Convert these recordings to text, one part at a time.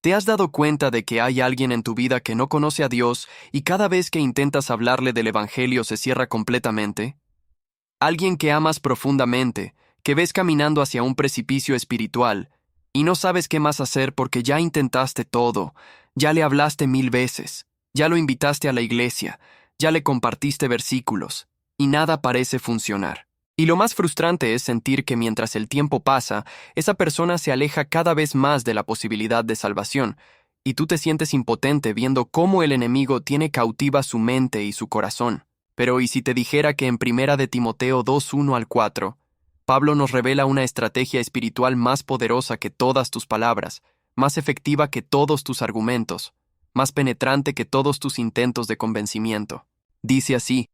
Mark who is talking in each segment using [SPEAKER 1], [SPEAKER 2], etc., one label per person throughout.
[SPEAKER 1] ¿Te has dado cuenta de que hay alguien en tu vida que no conoce a Dios y cada vez que intentas hablarle del Evangelio se cierra completamente? Alguien que amas profundamente, que ves caminando hacia un precipicio espiritual y no sabes qué más hacer porque ya intentaste todo, ya le hablaste 1000 veces, ya lo invitaste a la iglesia, ya le compartiste versículos y nada parece funcionar. Y lo más frustrante es sentir que mientras el tiempo pasa, esa persona se aleja cada vez más de la posibilidad de salvación, y tú te sientes impotente viendo cómo el enemigo tiene cautiva su mente y su corazón. Pero ¿y si te dijera que en Primera de Timoteo 2:1 al 4, Pablo nos revela una estrategia espiritual más poderosa que todas tus palabras, más efectiva que todos tus argumentos, más penetrante que todos tus intentos de convencimiento? Dice así: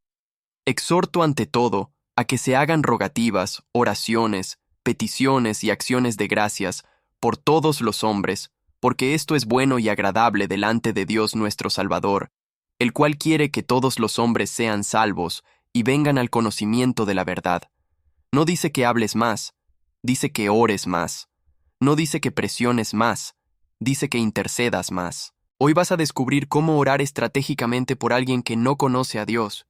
[SPEAKER 1] exhorto ante todo a que se hagan rogativas, oraciones, peticiones y acciones de gracias por todos los hombres, porque esto es bueno y agradable delante de Dios nuestro Salvador, el cual quiere que todos los hombres sean salvos y vengan al conocimiento de la verdad. No dice que hables más, dice que ores más. No dice que presiones más, dice que intercedas más. Hoy vas a descubrir cómo orar estratégicamente por alguien que no conoce a Dios,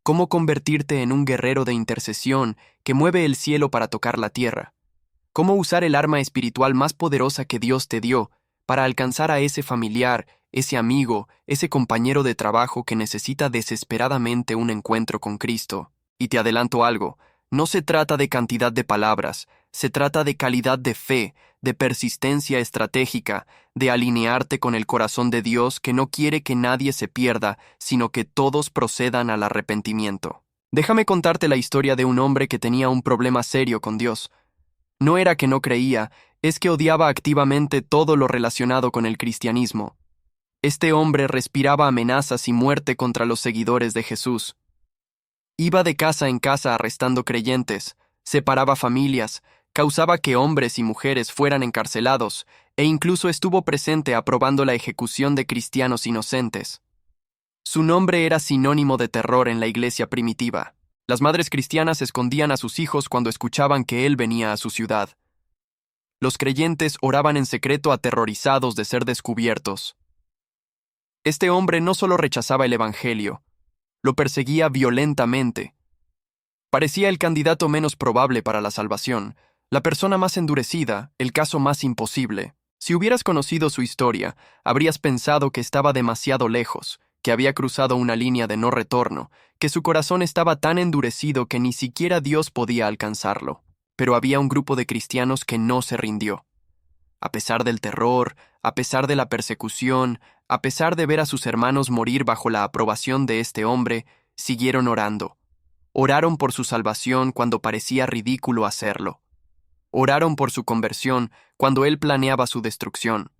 [SPEAKER 1] cómo convertirte en un guerrero de intercesión que mueve el cielo para tocar la tierra, cómo usar el arma espiritual más poderosa que Dios te dio para alcanzar a ese familiar, ese amigo, ese compañero de trabajo que necesita desesperadamente un encuentro con Cristo. Y te adelanto algo, no se trata de cantidad de palabras, se trata de calidad de fe, de persistencia estratégica, de alinearte con el corazón de Dios que no quiere que nadie se pierda, sino que todos procedan al arrepentimiento. Déjame contarte la historia de un hombre que tenía un problema serio con Dios. No era que no creía, es que odiaba activamente todo lo relacionado con el cristianismo. Este hombre respiraba amenazas y muerte contra los seguidores de Jesús. Iba de casa en casa arrestando creyentes, separaba familias, causaba que hombres y mujeres fueran encarcelados, e incluso estuvo presente aprobando la ejecución de cristianos inocentes. Su nombre era sinónimo de terror en la iglesia primitiva. Las madres cristianas escondían a sus hijos cuando escuchaban que él venía a su ciudad. Los creyentes oraban en secreto aterrorizados de ser descubiertos. Este hombre no solo rechazaba el evangelio, lo perseguía violentamente. Parecía el candidato menos probable para la salvación, la persona más endurecida, el caso más imposible. Si hubieras conocido su historia, habrías pensado que estaba demasiado lejos, que había cruzado una línea de no retorno, que su corazón estaba tan endurecido que ni siquiera Dios podía alcanzarlo. Pero había un grupo de cristianos que no se rindió. A pesar del terror, a pesar de la persecución, a pesar de ver a sus hermanos morir bajo la aprobación de este hombre, siguieron orando. Oraron por su salvación cuando parecía ridículo hacerlo. Oraron por su conversión cuando él planeaba su destrucción.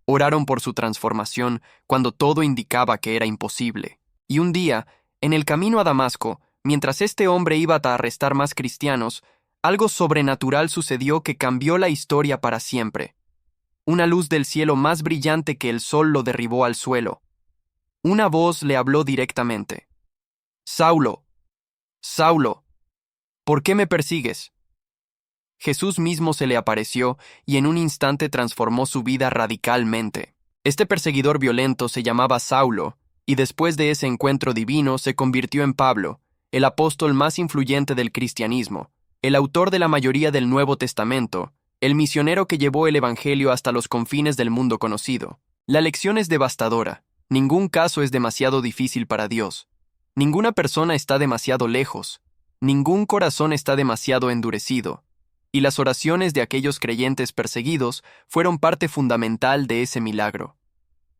[SPEAKER 1] Oraron por su transformación cuando todo indicaba que era imposible. Y un día, en el camino a Damasco, mientras este hombre iba a arrestar más cristianos, algo sobrenatural sucedió que cambió la historia para siempre. Una luz del cielo más brillante que el sol lo derribó al suelo. Una voz le habló directamente. «Saulo, Saulo, ¿por qué me persigues?». Jesús mismo se le apareció y en un instante transformó su vida radicalmente. Este perseguidor violento se llamaba Saulo, y después de ese encuentro divino se convirtió en Pablo, el apóstol más influyente del cristianismo, el autor de la mayoría del Nuevo Testamento, el misionero que llevó el Evangelio hasta los confines del mundo conocido. La lección es devastadora. Ningún caso es demasiado difícil para Dios. Ninguna persona está demasiado lejos. Ningún corazón está demasiado endurecido. Y las oraciones de aquellos creyentes perseguidos fueron parte fundamental de ese milagro.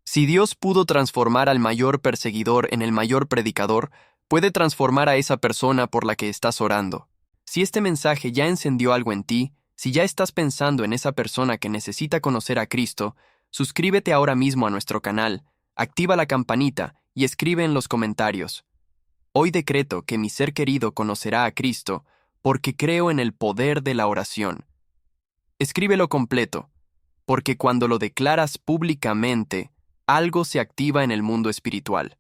[SPEAKER 1] Si Dios pudo transformar al mayor perseguidor en el mayor predicador, puede transformar a esa persona por la que estás orando. Si este mensaje ya encendió algo en ti, si ya estás pensando en esa persona que necesita conocer a Cristo, suscríbete ahora mismo a nuestro canal, activa la campanita y escribe en los comentarios: «Hoy decreto que mi ser querido conocerá a Cristo porque creo en el poder de la oración». Escríbelo completo, porque cuando lo declaras públicamente, algo se activa en el mundo espiritual.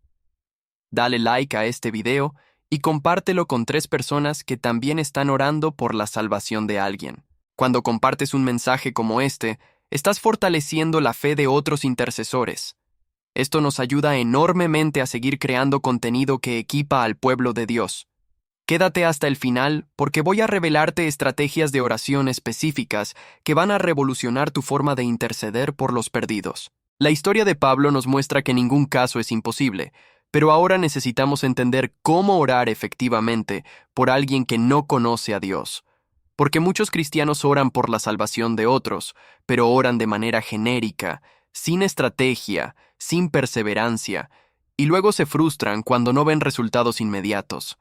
[SPEAKER 1] Dale like a este video y compártelo con 3 personas que también están orando por la salvación de alguien. Cuando compartes un mensaje como este, estás fortaleciendo la fe de otros intercesores. Esto nos ayuda enormemente a seguir creando contenido que equipa al pueblo de Dios. Quédate hasta el final porque voy a revelarte estrategias de oración específicas que van a revolucionar tu forma de interceder por los perdidos. La historia de Pablo nos muestra que ningún caso es imposible, pero ahora necesitamos entender cómo orar efectivamente por alguien que no conoce a Dios. Porque muchos cristianos oran por la salvación de otros, pero oran de manera genérica, sin estrategia, sin perseverancia, y luego se frustran cuando no ven resultados inmediatos.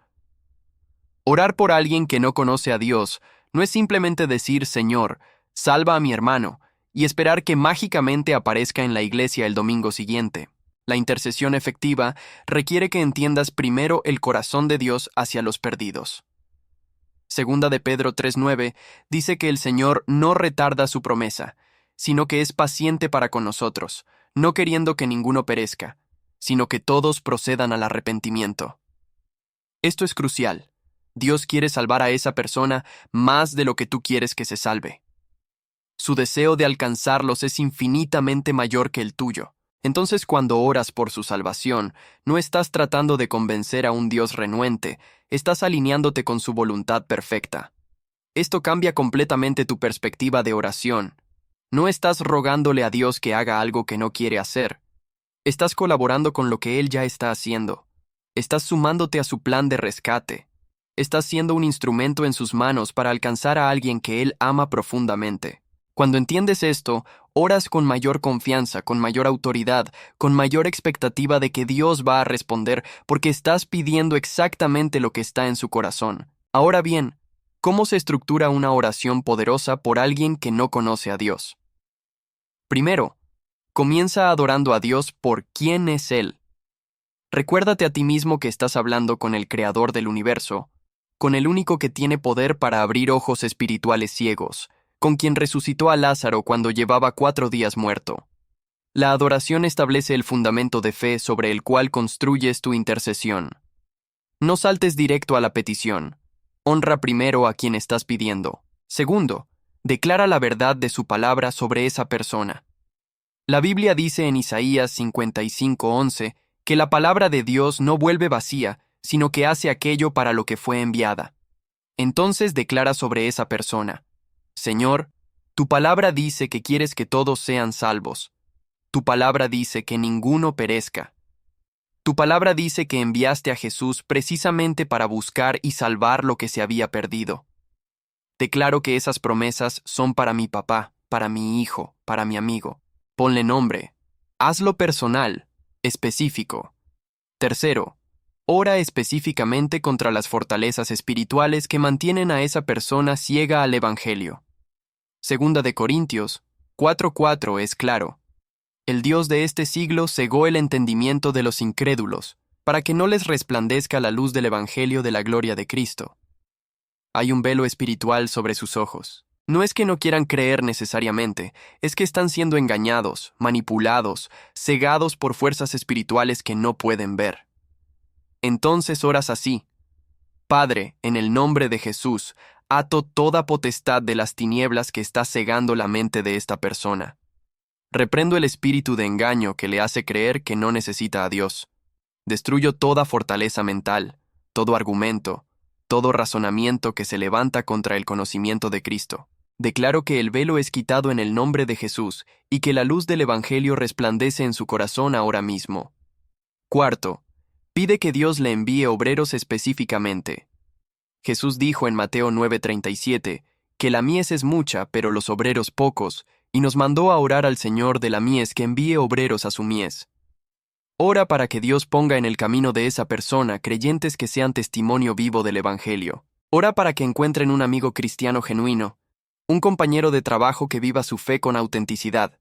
[SPEAKER 1] Orar por alguien que no conoce a Dios no es simplemente decir, Señor, salva a mi hermano, y esperar que mágicamente aparezca en la iglesia el domingo siguiente. La intercesión efectiva requiere que entiendas primero el corazón de Dios hacia los perdidos. Segunda de Pedro 3:9 dice que el Señor no retarda su promesa, sino que es paciente para con nosotros, no queriendo que ninguno perezca, sino que todos procedan al arrepentimiento. Esto es crucial. Dios quiere salvar a esa persona más de lo que tú quieres que se salve. Su deseo de alcanzarlos es infinitamente mayor que el tuyo. Entonces, cuando oras por su salvación, no estás tratando de convencer a un Dios renuente, estás alineándote con su voluntad perfecta. Esto cambia completamente tu perspectiva de oración. No estás rogándole a Dios que haga algo que no quiere hacer. Estás colaborando con lo que Él ya está haciendo. Estás sumándote a su plan de rescate. Estás siendo un instrumento en sus manos para alcanzar a alguien que Él ama profundamente. Cuando entiendes esto, oras con mayor confianza, con mayor autoridad, con mayor expectativa de que Dios va a responder porque estás pidiendo exactamente lo que está en su corazón. Ahora bien, ¿cómo se estructura una oración poderosa por alguien que no conoce a Dios? Primero, comienza adorando a Dios por quién es Él. Recuérdate a ti mismo que estás hablando con el Creador del universo, con el único que tiene poder para abrir ojos espirituales ciegos, con quien resucitó a Lázaro cuando llevaba 4 días muerto. La adoración establece el fundamento de fe sobre el cual construyes tu intercesión. No saltes directo a la petición. Honra primero a quien estás pidiendo. Segundo, declara la verdad de su palabra sobre esa persona. La Biblia dice en Isaías 55:11 que la palabra de Dios no vuelve vacía, sino que hace aquello para lo que fue enviada. Entonces declara sobre esa persona: Señor, tu palabra dice que quieres que todos sean salvos. Tu palabra dice que ninguno perezca. Tu palabra dice que enviaste a Jesús precisamente para buscar y salvar lo que se había perdido. Declaro que esas promesas son para mi papá, para mi hijo, para mi amigo. Ponle nombre. Hazlo personal, específico. Tercero, ora específicamente contra las fortalezas espirituales que mantienen a esa persona ciega al Evangelio. Segunda de Corintios 4:4 es claro. El Dios de este siglo cegó el entendimiento de los incrédulos, para que no les resplandezca la luz del Evangelio de la gloria de Cristo. Hay un velo espiritual sobre sus ojos. No es que no quieran creer necesariamente, es que están siendo engañados, manipulados, cegados por fuerzas espirituales que no pueden ver. Entonces oras así: Padre, en el nombre de Jesús, ato toda potestad de las tinieblas que está cegando la mente de esta persona. Reprendo el espíritu de engaño que le hace creer que no necesita a Dios. Destruyo toda fortaleza mental, todo argumento, todo razonamiento que se levanta contra el conocimiento de Cristo. Declaro que el velo es quitado en el nombre de Jesús y que la luz del Evangelio resplandece en su corazón ahora mismo. Cuarto, pide que Dios le envíe obreros específicamente. Jesús dijo en Mateo 9:37 que la mies es mucha, pero los obreros pocos, y nos mandó a orar al Señor de la mies que envíe obreros a su mies. Ora para que Dios ponga en el camino de esa persona creyentes que sean testimonio vivo del Evangelio. Ora para que encuentren un amigo cristiano genuino, un compañero de trabajo que viva su fe con autenticidad,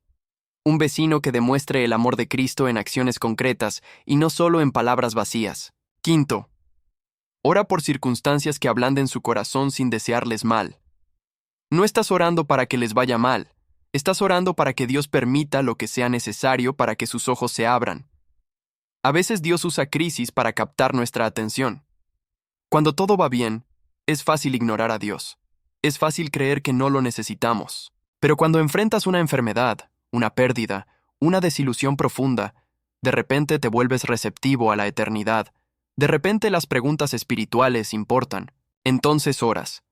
[SPEAKER 1] un vecino que demuestre el amor de Cristo en acciones concretas y no solo en palabras vacías. Quinto, ora por circunstancias que ablanden su corazón sin desearles mal. No estás orando para que les vaya mal, estás orando para que Dios permita lo que sea necesario para que sus ojos se abran. A veces Dios usa crisis para captar nuestra atención. Cuando todo va bien, es fácil ignorar a Dios. Es fácil creer que no lo necesitamos. Pero cuando enfrentas una enfermedad, una pérdida, una desilusión profunda, de repente te vuelves receptivo a la eternidad. De repente las preguntas espirituales importan. Entonces oras: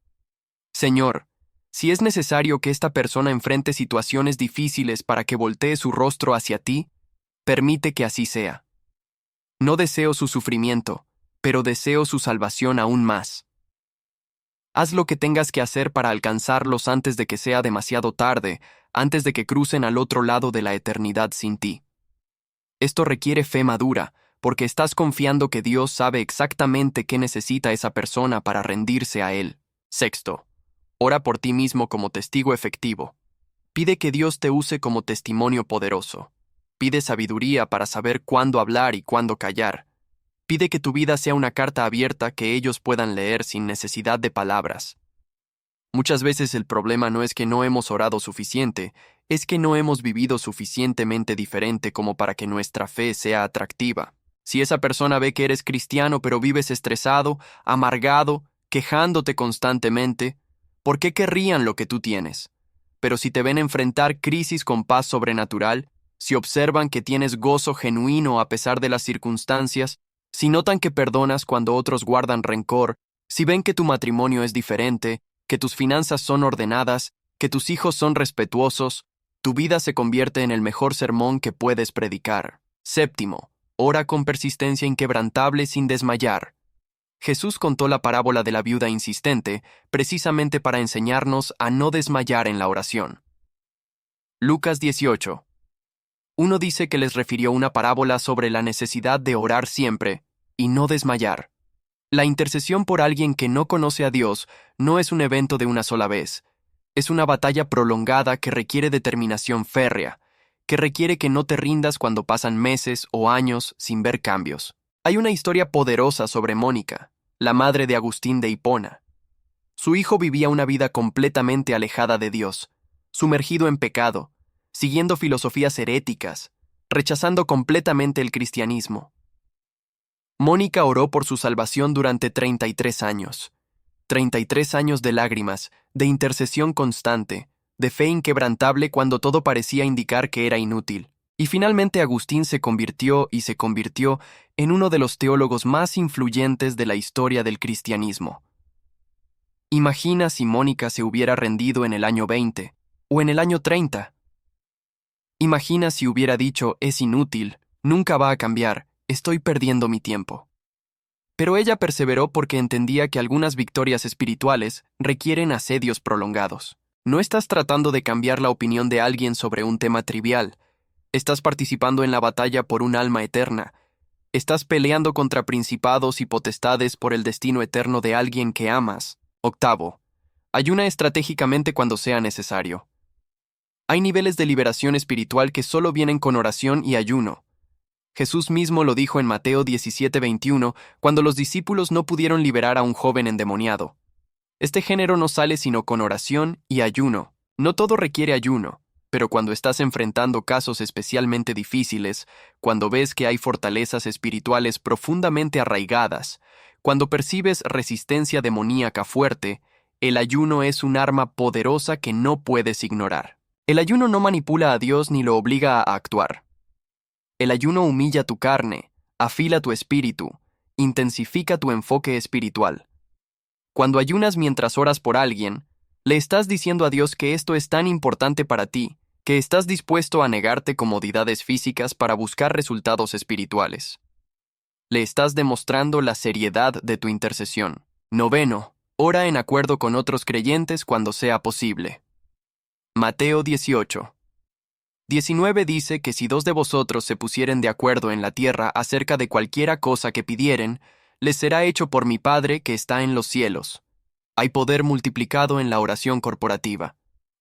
[SPEAKER 1] Señor, si es necesario que esta persona enfrente situaciones difíciles para que voltee su rostro hacia ti, permite que así sea. No deseo su sufrimiento, pero deseo su salvación aún más. Haz lo que tengas que hacer para alcanzarlos antes de que sea demasiado tarde, antes de que crucen al otro lado de la eternidad sin ti. Esto requiere fe madura, porque estás confiando que Dios sabe exactamente qué necesita esa persona para rendirse a Él. Sexto, ora por ti mismo como testigo efectivo. Pide que Dios te use como testimonio poderoso. Pide sabiduría para saber cuándo hablar y cuándo callar. Pide que tu vida sea una carta abierta que ellos puedan leer sin necesidad de palabras. Muchas veces el problema no es que no hemos orado suficiente, es que no hemos vivido suficientemente diferente como para que nuestra fe sea atractiva. Si esa persona ve que eres cristiano pero vives estresado, amargado, quejándote constantemente, ¿por qué querrían lo que tú tienes? Pero si te ven enfrentar crisis con paz sobrenatural, si observan que tienes gozo genuino a pesar de las circunstancias, si notan que perdonas cuando otros guardan rencor, si ven que tu matrimonio es diferente, que tus finanzas son ordenadas, que tus hijos son respetuosos, tu vida se convierte en el mejor sermón que puedes predicar. Séptimo, ora con persistencia inquebrantable sin desmayar. Jesús contó la parábola de la viuda insistente precisamente para enseñarnos a no desmayar en la oración. Lucas 18. Uno dice que les refirió una parábola sobre la necesidad de orar siempre y no desmayar. La intercesión por alguien que no conoce a Dios no es un evento de una sola vez. Es una batalla prolongada que requiere determinación férrea, que requiere que no te rindas cuando pasan meses o años sin ver cambios. Hay una historia poderosa sobre Mónica, la madre de Agustín de Hipona. Su hijo vivía una vida completamente alejada de Dios, sumergido en pecado, siguiendo filosofías heréticas, rechazando completamente el cristianismo. Mónica oró por su salvación durante 33 años. 33 años de lágrimas, de intercesión constante, de fe inquebrantable cuando todo parecía indicar que era inútil. Y finalmente Agustín se convirtió en uno de los teólogos más influyentes de la historia del cristianismo. Imagina si Mónica se hubiera rendido en el año 20 o en el año 30. Imagina si hubiera dicho: es inútil, nunca va a cambiar, estoy perdiendo mi tiempo. Pero ella perseveró porque entendía que algunas victorias espirituales requieren asedios prolongados. No estás tratando de cambiar la opinión de alguien sobre un tema trivial. Estás participando en la batalla por un alma eterna. Estás peleando contra principados y potestades por el destino eterno de alguien que amas. Octavo, ayuna estratégicamente cuando sea necesario. Hay niveles de liberación espiritual que solo vienen con oración y ayuno. Jesús mismo lo dijo en Mateo 17:21, cuando los discípulos no pudieron liberar a un joven endemoniado. Este género no sale sino con oración y ayuno. No todo requiere ayuno, pero cuando estás enfrentando casos especialmente difíciles, cuando ves que hay fortalezas espirituales profundamente arraigadas, cuando percibes resistencia demoníaca fuerte, el ayuno es un arma poderosa que no puedes ignorar. El ayuno no manipula a Dios ni lo obliga a actuar. El ayuno humilla tu carne, afila tu espíritu, intensifica tu enfoque espiritual. Cuando ayunas mientras oras por alguien, le estás diciendo a Dios que esto es tan importante para ti, que estás dispuesto a negarte comodidades físicas para buscar resultados espirituales. Le estás demostrando la seriedad de tu intercesión. Noveno, ora en acuerdo con otros creyentes cuando sea posible. Mateo 18. 19 dice que si 2 de vosotros se pusieren de acuerdo en la tierra acerca de cualquiera cosa que pidieren, les será hecho por mi Padre que está en los cielos. Hay poder multiplicado en la oración corporativa.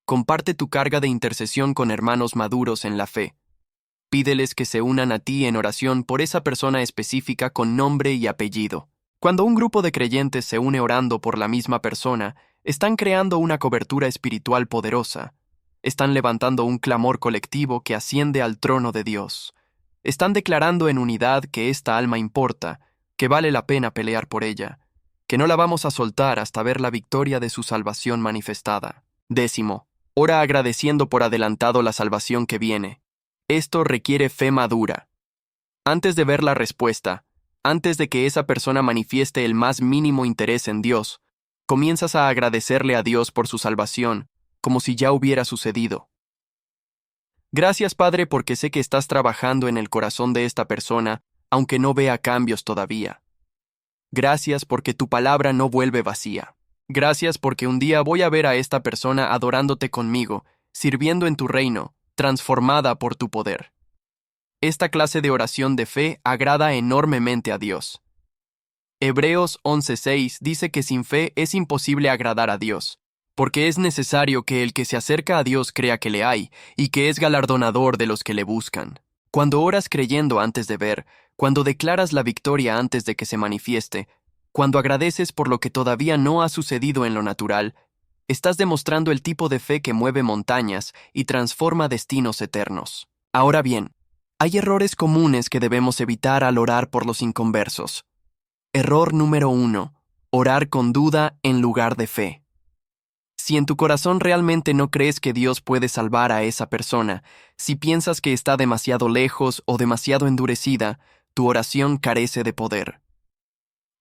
[SPEAKER 1] Comparte tu carga de intercesión con hermanos maduros en la fe. Pídeles que se unan a ti en oración por esa persona específica con nombre y apellido. Cuando un grupo de creyentes se une orando por la misma persona, están creando una cobertura espiritual poderosa. Están levantando un clamor colectivo que asciende al trono de Dios. Están declarando en unidad que esta alma importa, que vale la pena pelear por ella, que no la vamos a soltar hasta ver la victoria de su salvación manifestada. Décimo, Ora agradeciendo por adelantado la salvación que viene. Esto requiere fe madura. Antes de ver la respuesta, antes de que esa persona manifieste el más mínimo interés en Dios, comienzas a agradecerle a Dios por su salvación, como si ya hubiera sucedido. Gracias, Padre, porque sé que estás trabajando en el corazón de esta persona, aunque no vea cambios todavía. Gracias porque tu palabra no vuelve vacía. Gracias porque un día voy a ver a esta persona adorándote conmigo, sirviendo en tu reino, transformada por tu poder. Esta clase de oración de fe agrada enormemente a Dios. Hebreos 11:6 dice que sin fe es imposible agradar a Dios, porque es necesario que el que se acerca a Dios crea que le hay, y que es galardonador de los que le buscan. Cuando oras creyendo antes de ver, cuando declaras la victoria antes de que se manifieste, cuando agradeces por lo que todavía no ha sucedido en lo natural, estás demostrando el tipo de fe que mueve montañas y transforma destinos eternos. Ahora bien, hay errores comunes que debemos evitar al orar por los inconversos. Error número 1. Orar con duda en lugar de fe. Si en tu corazón realmente no crees que Dios puede salvar a esa persona, si piensas que está demasiado lejos o demasiado endurecida, tu oración carece de poder.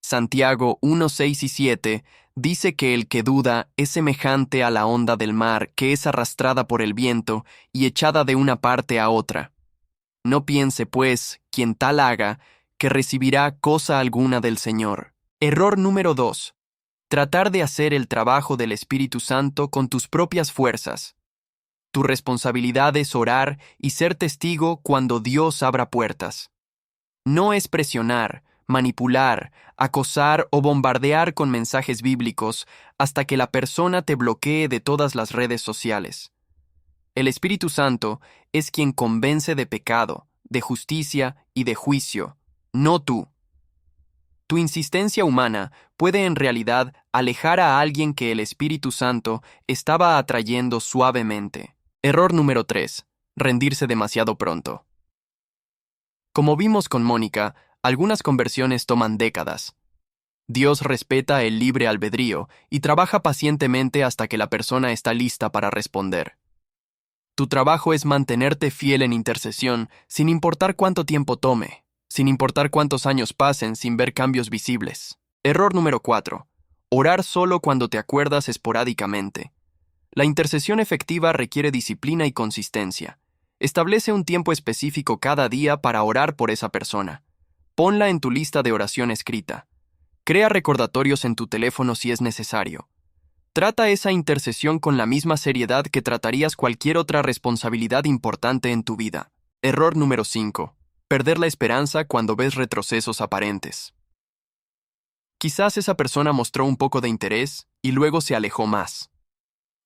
[SPEAKER 1] Santiago 1:6 y 7 dice que el que duda es semejante a la onda del mar que es arrastrada por el viento y echada de una parte a otra. No piense, pues, quien tal haga, que recibirá cosa alguna del Señor. Error número 2. Tratar de hacer el trabajo del Espíritu Santo con tus propias fuerzas. Tu responsabilidad es orar y ser testigo cuando Dios abra puertas. No es presionar, manipular, acosar o bombardear con mensajes bíblicos hasta que la persona te bloquee de todas las redes sociales. El Espíritu Santo es quien convence de pecado, de justicia y de juicio, no tú. Tu insistencia humana puede en realidad alejar a alguien que el Espíritu Santo estaba atrayendo suavemente. Error número 3. Rendirse demasiado pronto. Como vimos con Mónica, algunas conversiones toman décadas. Dios respeta el libre albedrío y trabaja pacientemente hasta que la persona está lista para responder. Tu trabajo es mantenerte fiel en intercesión sin importar cuánto tiempo tome, sin importar cuántos años pasen sin ver cambios visibles. Error número 4. Orar solo cuando te acuerdas esporádicamente. La intercesión efectiva requiere disciplina y consistencia. Establece un tiempo específico cada día para orar por esa persona. Ponla en tu lista de oración escrita. Crea recordatorios en tu teléfono si es necesario. Trata esa intercesión con la misma seriedad que tratarías cualquier otra responsabilidad importante en tu vida. Error número 5. Perder la esperanza cuando ves retrocesos aparentes. Quizás esa persona mostró un poco de interés y luego se alejó más.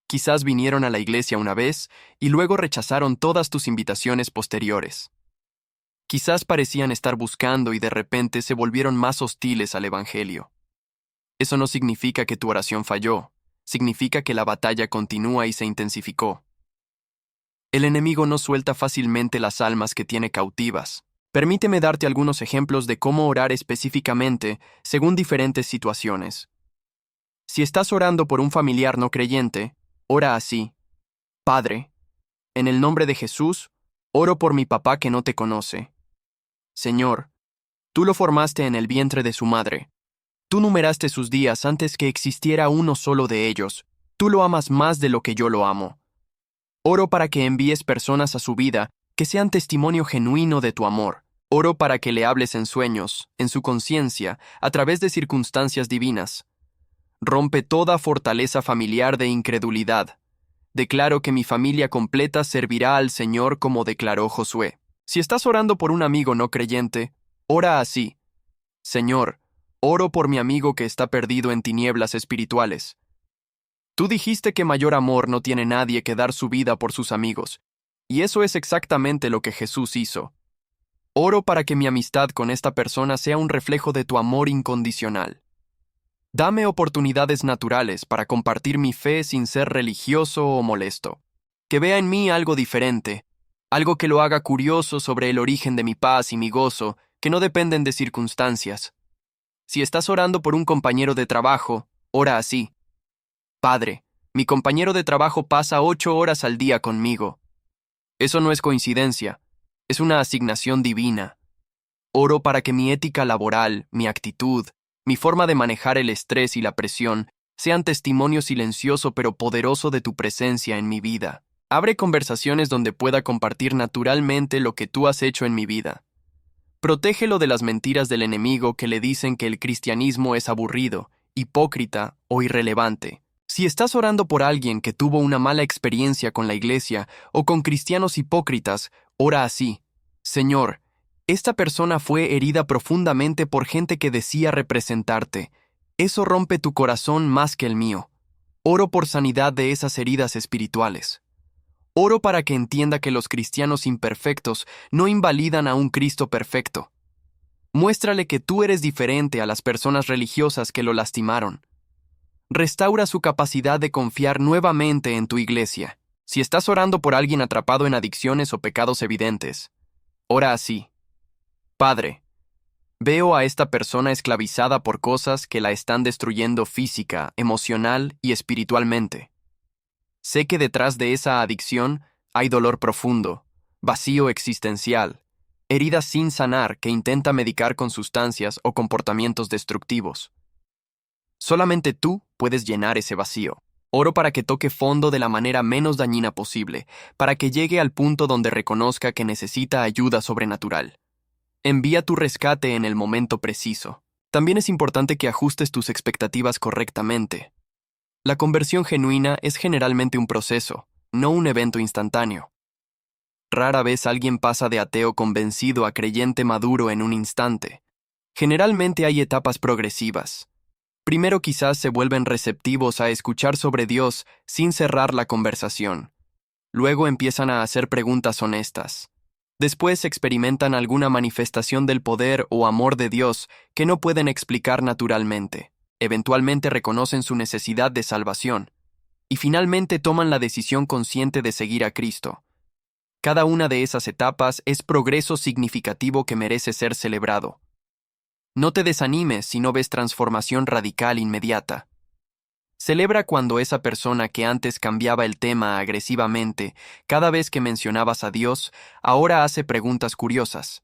[SPEAKER 1] Quizás vinieron a la iglesia una vez y luego rechazaron todas tus invitaciones posteriores. Quizás parecían estar buscando y de repente se volvieron más hostiles al Evangelio. Eso no significa que tu oración falló, significa que la batalla continúa y se intensificó. El enemigo no suelta fácilmente las almas que tiene cautivas. Permíteme darte algunos ejemplos de cómo orar específicamente según diferentes situaciones. Si estás orando por un familiar no creyente, ora así: Padre, en el nombre de Jesús, oro por mi papá que no te conoce. Señor, tú lo formaste en el vientre de su madre. Tú numeraste sus días antes que existiera uno solo de ellos. Tú lo amas más de lo que yo lo amo. Oro para que envíes personas a su vida que sean testimonio genuino de tu amor. Oro para que le hables en sueños, en su conciencia, a través de circunstancias divinas. Rompe toda fortaleza familiar de incredulidad. Declaro que mi familia completa servirá al Señor como declaró Josué. Si estás orando por un amigo no creyente, ora así: Señor, oro por mi amigo que está perdido en tinieblas espirituales. Tú dijiste que mayor amor no tiene nadie que dar su vida por sus amigos, y eso es exactamente lo que Jesús hizo. Oro para que mi amistad con esta persona sea un reflejo de tu amor incondicional. Dame oportunidades naturales para compartir mi fe sin ser religioso o molesto. Que vea en mí algo diferente, algo que lo haga curioso sobre el origen de mi paz y mi gozo, que no dependen de circunstancias. Si estás orando por un compañero de trabajo, ora así: Padre, Mi compañero de trabajo pasa 8 horas al día conmigo. Eso no es coincidencia, es una asignación divina. Oro para que mi ética laboral, mi actitud, mi forma de manejar el estrés y la presión sean testimonio silencioso pero poderoso de tu presencia en mi vida. Abre conversaciones donde pueda compartir naturalmente lo que tú has hecho en mi vida. Protégelo de las mentiras del enemigo que le dicen que el cristianismo es aburrido, hipócrita o irrelevante. Si estás orando por alguien que tuvo una mala experiencia con la iglesia o con cristianos hipócritas, ora así: Señor, esta persona fue herida profundamente por gente que decía representarte. Eso rompe tu corazón más que el mío. Oro por sanidad de esas heridas espirituales. Oro para que entienda que los cristianos imperfectos no invalidan a un Cristo perfecto. Muéstrale que tú eres diferente a las personas religiosas que lo lastimaron. Restaura su capacidad de confiar nuevamente en tu iglesia. Si estás orando por alguien atrapado en adicciones o pecados evidentes, ora así: Padre, veo a esta persona esclavizada por cosas que la están destruyendo física, emocional y espiritualmente. Sé que detrás de esa adicción hay dolor profundo, vacío existencial, heridas sin sanar que intenta medicar con sustancias o comportamientos destructivos. Solamente tú puedes llenar ese vacío. Oro para que toque fondo de la manera menos dañina posible, para que llegue al punto donde reconozca que necesita ayuda sobrenatural. Envía tu rescate en el momento preciso. También es importante que ajustes tus expectativas correctamente. La conversión genuina es generalmente un proceso, no un evento instantáneo. Rara vez alguien pasa de ateo convencido a creyente maduro en un instante. Generalmente hay etapas progresivas. Primero quizás se vuelven receptivos a escuchar sobre Dios sin cerrar la conversación. Luego empiezan a hacer preguntas honestas. Después experimentan alguna manifestación del poder o amor de Dios que no pueden explicar naturalmente. Eventualmente reconocen su necesidad de salvación. Y finalmente toman la decisión consciente de seguir a Cristo. Cada una de esas etapas es progreso significativo que merece ser celebrado. No te desanimes si no ves transformación radical inmediata. Celebra cuando esa persona que antes cambiaba el tema agresivamente cada vez que mencionabas a Dios, ahora hace preguntas curiosas.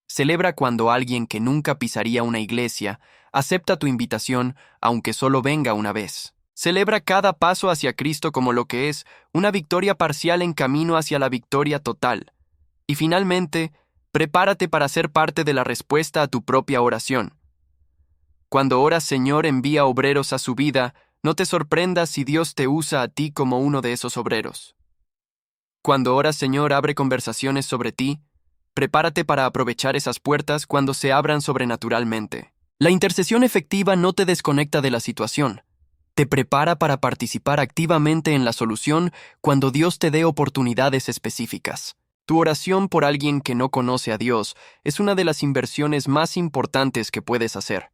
[SPEAKER 1] Celebra cuando alguien que nunca pisaría una iglesia acepta tu invitación aunque solo venga una vez. Celebra cada paso hacia Cristo como lo que es una victoria parcial en camino hacia la victoria total. Y finalmente, prepárate para ser parte de la respuesta a tu propia oración. Cuando oras, Señor, envía obreros a su vida, no te sorprendas si Dios te usa a ti como uno de esos obreros. Cuando oras, Señor, abre conversaciones sobre ti, prepárate para aprovechar esas puertas cuando se abran sobrenaturalmente. La intercesión efectiva no te desconecta de la situación. Te prepara para participar activamente en la solución cuando Dios te dé oportunidades específicas. Tu oración por alguien que no conoce a Dios es una de las inversiones más importantes que puedes hacer.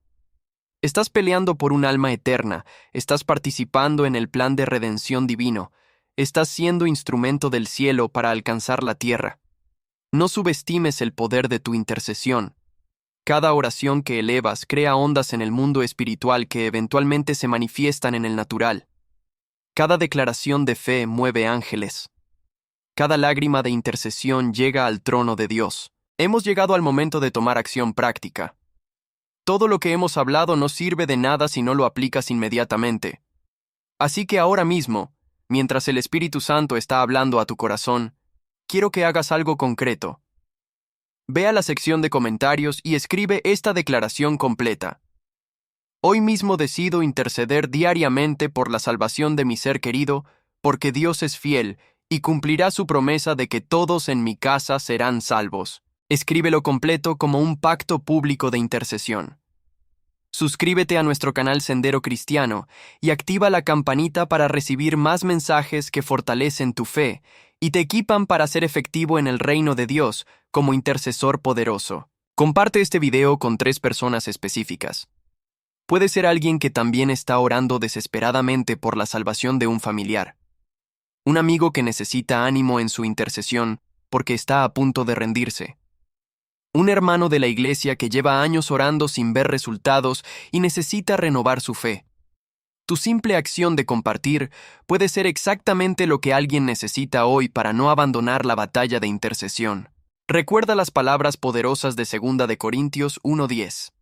[SPEAKER 1] Estás peleando por un alma eterna, estás participando en el plan de redención divino, estás siendo instrumento del cielo para alcanzar la tierra. No subestimes el poder de tu intercesión. Cada oración que elevas crea ondas en el mundo espiritual que eventualmente se manifiestan en el natural. Cada declaración de fe mueve ángeles. Cada lágrima de intercesión llega al trono de Dios. Hemos llegado al momento de tomar acción práctica. Todo lo que hemos hablado no sirve de nada si no lo aplicas inmediatamente. Así que ahora mismo, mientras el Espíritu Santo está hablando a tu corazón, quiero que hagas algo concreto. Ve a la sección de comentarios y escribe esta declaración completa. Hoy mismo decido interceder diariamente por la salvación de mi ser querido, porque Dios es fiel y cumplirá su promesa de que todos en mi casa serán salvos. Escríbelo completo como un pacto público de intercesión. Suscríbete a nuestro canal Sendero Cristiano y activa la campanita para recibir más mensajes que fortalecen tu fe y te equipan para ser efectivo en el reino de Dios como intercesor poderoso. Comparte este video con 3 personas específicas. Puede ser alguien que también está orando desesperadamente por la salvación de un familiar. Un amigo que necesita ánimo en su intercesión porque está a punto de rendirse. Un hermano de la iglesia que lleva años orando sin ver resultados y necesita renovar su fe. Tu simple acción de compartir puede ser exactamente lo que alguien necesita hoy para no abandonar la batalla de intercesión. Recuerda las palabras poderosas de 2 de Corintios 1:10.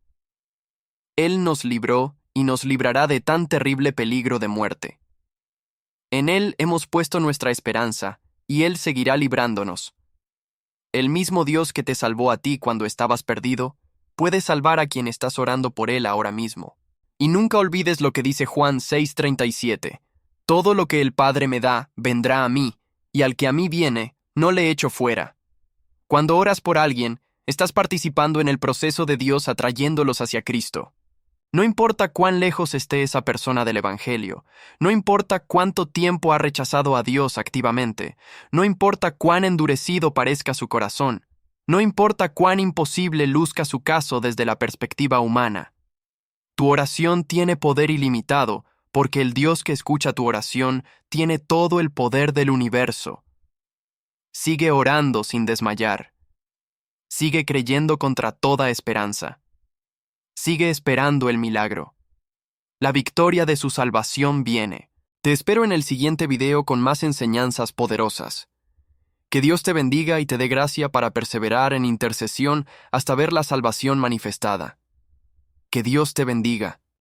[SPEAKER 1] Él nos libró y nos librará de tan terrible peligro de muerte. En Él hemos puesto nuestra esperanza, y Él seguirá librándonos. El mismo Dios que te salvó a ti cuando estabas perdido, puede salvar a quien estás orando por Él ahora mismo. Y nunca olvides lo que dice Juan 6:37. Todo lo que el Padre me da, vendrá a mí, y al que a mí viene, no le echo fuera. Cuando oras por alguien, estás participando en el proceso de Dios atrayéndolos hacia Cristo. No importa cuán lejos esté esa persona del Evangelio, no importa cuánto tiempo ha rechazado a Dios activamente, no importa cuán endurecido parezca su corazón, no importa cuán imposible luzca su caso desde la perspectiva humana. Tu oración tiene poder ilimitado, porque el Dios que escucha tu oración tiene todo el poder del universo. Sigue orando sin desmayar. Sigue creyendo contra toda esperanza. Sigue esperando el milagro. La victoria de su salvación viene. Te espero en el siguiente video con más enseñanzas poderosas. Que Dios te bendiga y te dé gracia para perseverar en intercesión hasta ver la salvación manifestada. Que Dios te bendiga.